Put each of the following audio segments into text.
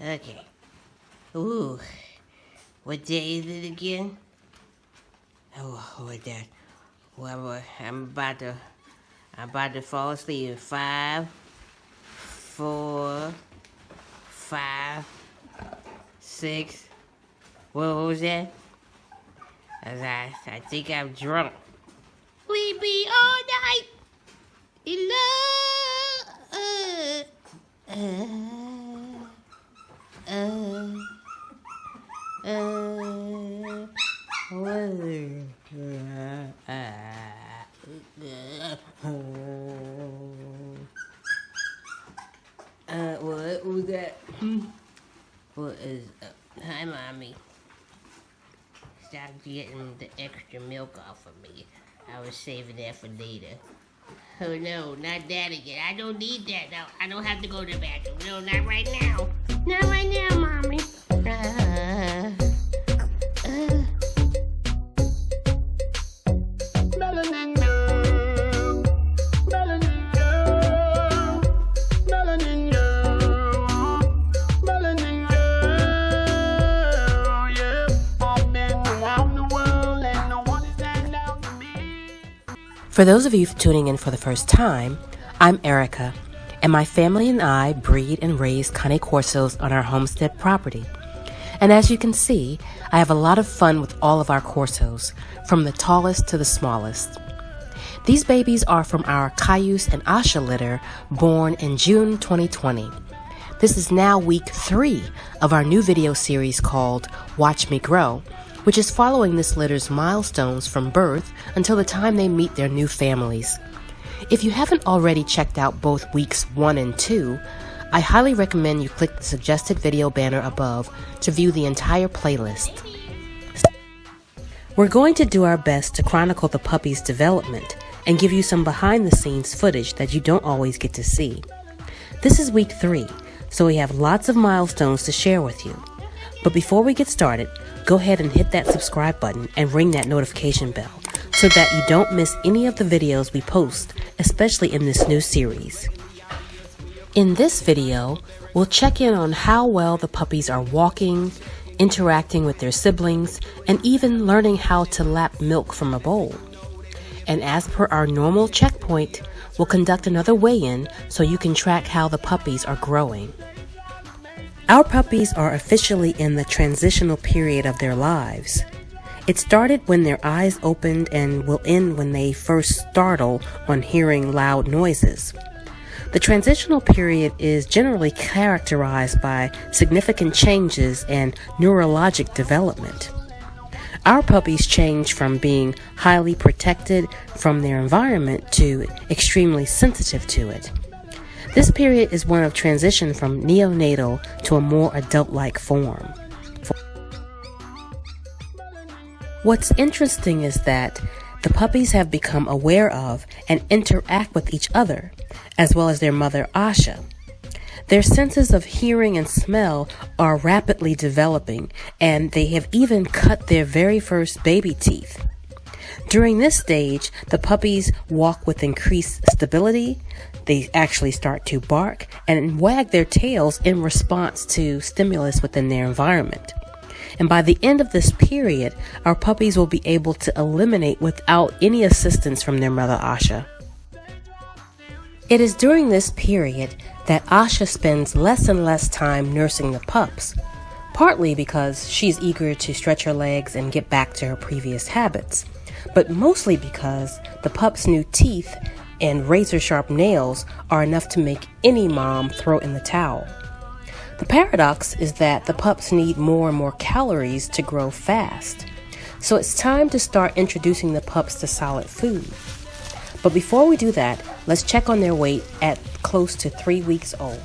Okay. Ooh. What day is it again? Oh, what that? Well, I'm about to fall asleep in 5, 4, 5, 6. What was that? I think I'm drunk. We be all night in what was that? What is hi, Mommy. Stop getting the extra milk off of me. I was saving that for later. Oh no, not that again. I don't need that now. I don't have to go to the bathroom. No, not right now. Not right now, Mommy. For those of you tuning in for the first time, I'm Erica, and my family and I breed and raise Cane Corsos on our homestead property. And as you can see, I have a lot of fun with all of our Corsos, from the tallest to the smallest. These babies are from our Cayuse and Asha litter, born in June 2020. This is now week 3 of our new video series called Watch Me Grow, which is following this litter's milestones from birth until the time they meet their new families. If you haven't already checked out both weeks 1 and 2, I highly recommend you click the suggested video banner above to view the entire playlist. We're going to do our best to chronicle the puppy's development and give you some behind-the-scenes footage that you don't always get to see. This is week 3, so we have lots of milestones to share with you. But before we get started, go ahead and hit that subscribe button and ring that notification bell so that you don't miss any of the videos we post, especially in this new series. In this video, we'll check in on how well the puppies are walking, interacting with their siblings, and even learning how to lap milk from a bowl. And as per our normal checkpoint, we'll conduct another weigh-in so you can track how the puppies are growing. Our puppies are officially in the transitional period of their lives. It started when their eyes opened and will end when they first startle on hearing loud noises. The transitional period is generally characterized by significant changes and neurologic development. Our puppies change from being highly protected from their environment to extremely sensitive to it. This period is one of transition from neonatal to a more adult-like form. What's interesting is that the puppies have become aware of and interact with each other, as well as their mother Asha. Their senses of hearing and smell are rapidly developing, and they have even cut their very first baby teeth. During this stage, the puppies walk with increased stability. They actually start to bark and wag their tails in response to stimulus within their environment. And by the end of this period, our puppies will be able to eliminate without any assistance from their mother Asha. It is during this period that Asha spends less and less time nursing the pups, partly because she's eager to stretch her legs and get back to her previous habits, but mostly because the pup's new teeth and razor-sharp nails are enough to make any mom throw in the towel. The paradox is that the pups need more and more calories to grow fast, so it's time to start introducing the pups to solid food. But before we do that, let's check on their weight at close to 3 weeks old.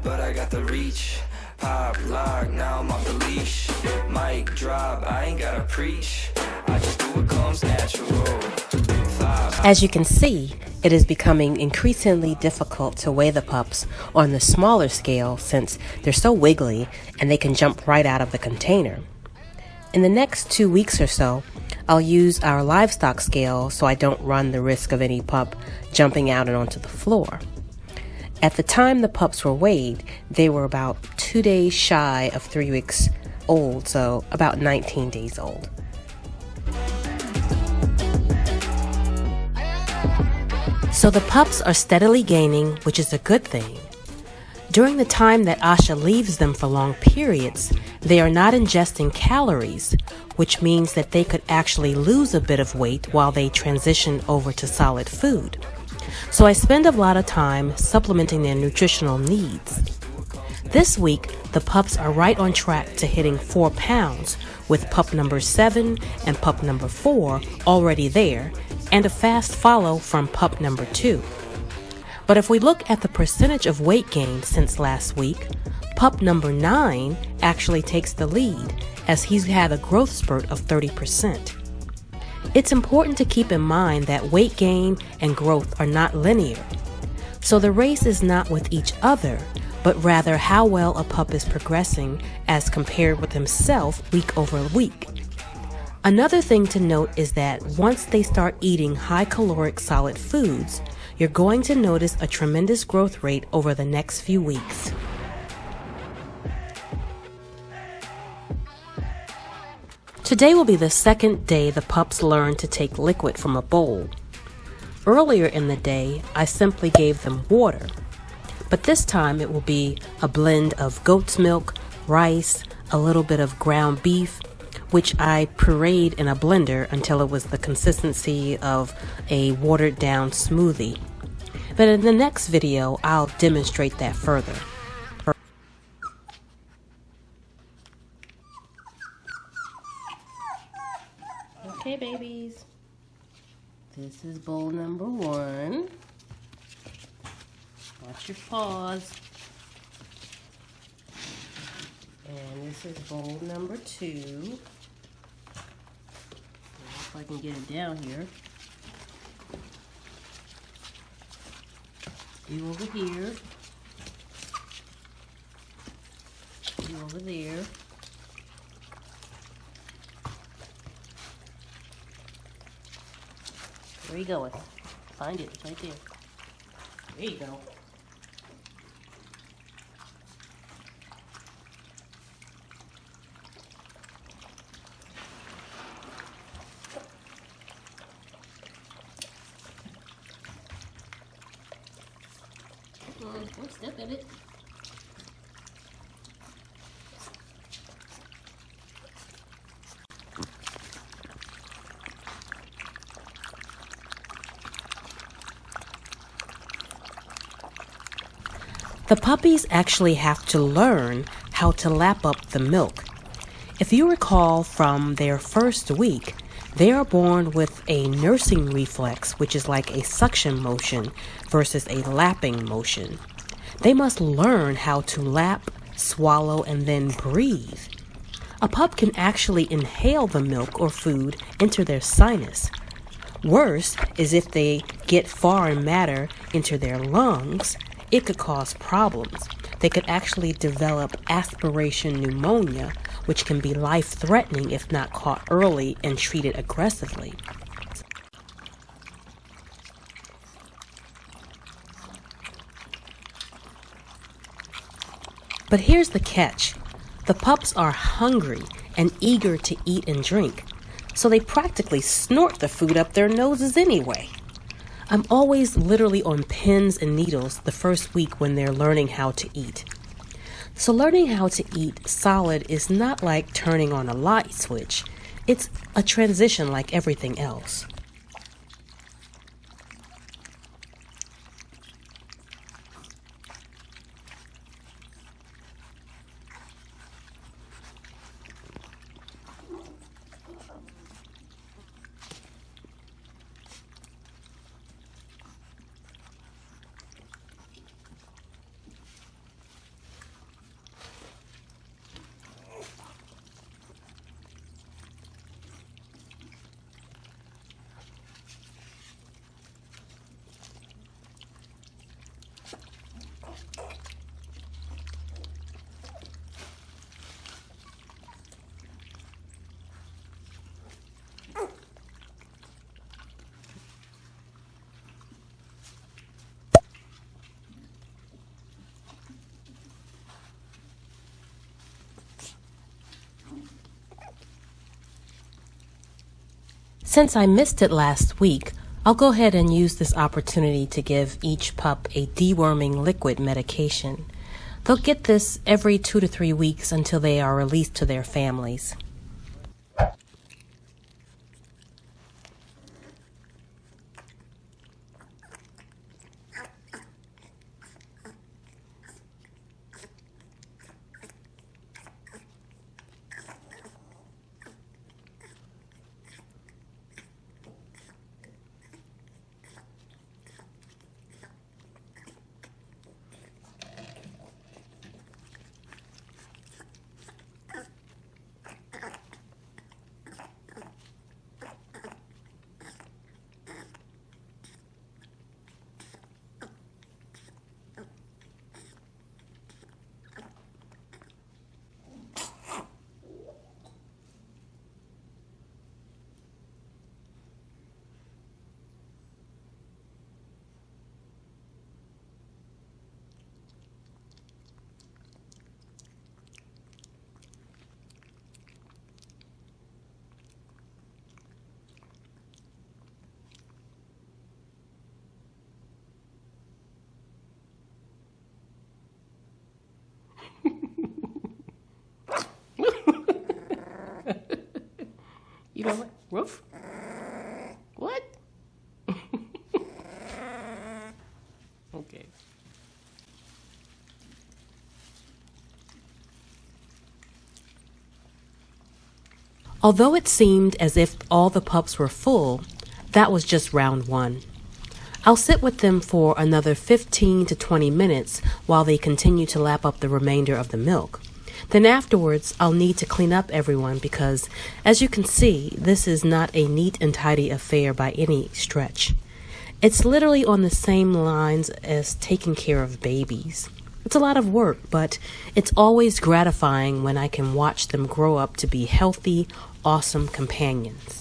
But I got the reach. Pop, lock, now I'm off the leash. Mic drop, I ain't gotta preach. I just do it calm. comes natural. As you can see, it is becoming increasingly difficult to weigh the pups on the smaller scale since they're so wiggly and they can jump right out of the container. In the next 2 weeks or so, I'll use our livestock scale so I don't run the risk of any pup jumping out and onto the floor. At the time the pups were weighed, they were about 2 days shy of 3 weeks old, so about 19 days old. So the pups are steadily gaining, which is a good thing. During the time that Asha leaves them for long periods, they are not ingesting calories, which means that they could actually lose a bit of weight while they transition over to solid food. So I spend a lot of time supplementing their nutritional needs. This week, the pups are right on track to hitting 4 pounds, with pup number 7 and pup number 4 already there, and a fast follow from pup number 2. But if we look at the percentage of weight gain since last week, pup number 9 actually takes the lead, as he's had a growth spurt of 30%. It's important to keep in mind that weight gain and growth are not linear. So the race is not with each other, but rather how well a pup is progressing as compared with himself week over week. Another thing to note is that once they start eating high-caloric solid foods, you're going to notice a tremendous growth rate over the next few weeks. Today will be the second day the pups learn to take liquid from a bowl. Earlier in the day, I simply gave them water, but this time it will be a blend of goat's milk, rice, a little bit of ground beef, which I pureed in a blender until it was the consistency of a watered down smoothie. But in the next video, I'll demonstrate that further. Okay, babies. This is bowl number 1. Watch your paws. And this is bowl number 2. If I can get it down here. You over here. You over there. Where are you going? Find it. It's right there. There you go. Don't step in it. The puppies actually have to learn how to lap up the milk. If you recall from their first week, they are born with a nursing reflex, which is like a suction motion versus a lapping motion. They must learn how to lap, swallow, and then breathe. A pup can actually inhale the milk or food into their sinus. Worse is if they get foreign matter into their lungs, it could cause problems. They could actually develop aspiration pneumonia, which can be life-threatening if not caught early and treated aggressively. But here's the catch. The pups are hungry and eager to eat and drink, so they practically snort the food up their noses anyway. I'm always literally on pins and needles the first week when they're learning how to eat. So learning how to eat solid is not like turning on a light switch. It's a transition like everything else. Since I missed it last week, I'll go ahead and use this opportunity to give each pup a deworming liquid medication. They'll get this every 2 to 3 weeks until they are released to their families. You know what? Roof? What? Okay. Although it seemed as if all the pups were full, that was just round 1. I'll sit with them for another 15 to 20 minutes while they continue to lap up the remainder of the milk. Then afterwards, I'll need to clean up everyone because, as you can see, this is not a neat and tidy affair by any stretch. It's literally on the same lines as taking care of babies. It's a lot of work, but it's always gratifying when I can watch them grow up to be healthy, awesome companions.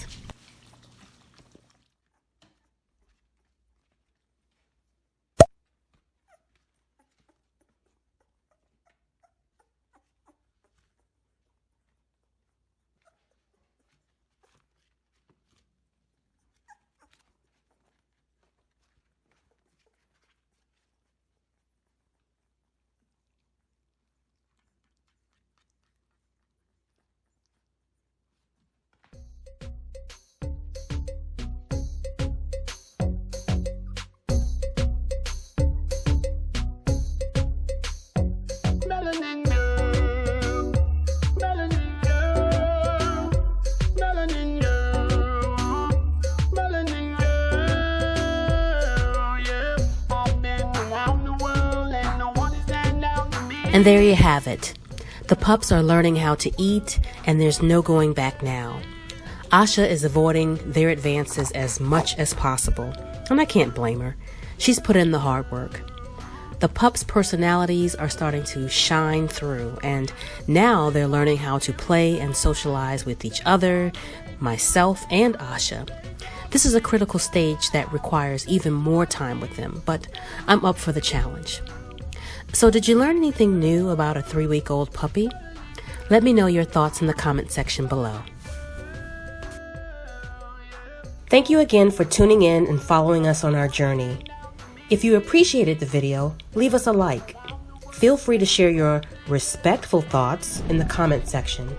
And there you have it. The pups are learning how to eat, and there's no going back now. Asha is avoiding their advances as much as possible, and I can't blame her. She's put in the hard work. The pups' personalities are starting to shine through, and now they're learning how to play and socialize with each other, myself, and Asha. This is a critical stage that requires even more time with them, but I'm up for the challenge. So did you learn anything new about a 3-week-old puppy? Let me know your thoughts in the comment section below. Thank you again for tuning in and following us on our journey. If you appreciated the video, leave us a like. Feel free to share your respectful thoughts in the comment section.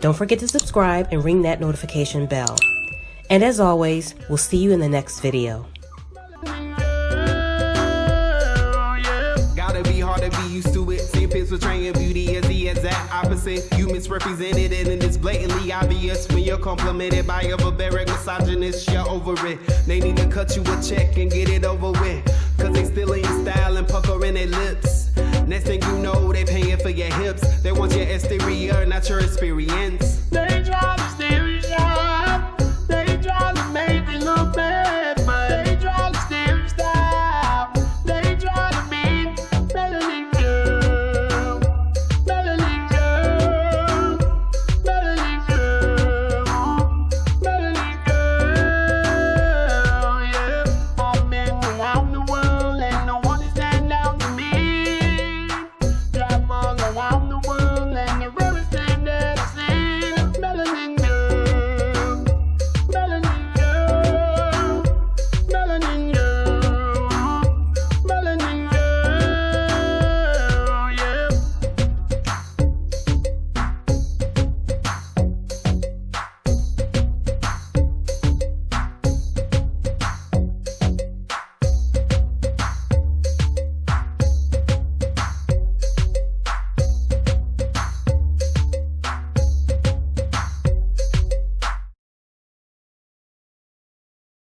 Don't forget to subscribe and ring that notification bell. And as always, we'll see you in the next video. Be hard to be used to it. Seeing pics portraying your beauty as the exact opposite. You misrepresented it and it's blatantly obvious when you're complimented by a barbaric misogynist. You're over it. They need to cut you a check and get it over with. Cause they stealing your style and puckering their lips. Next thing you know, they paying for your hips. They want your exterior, not your experience. They try to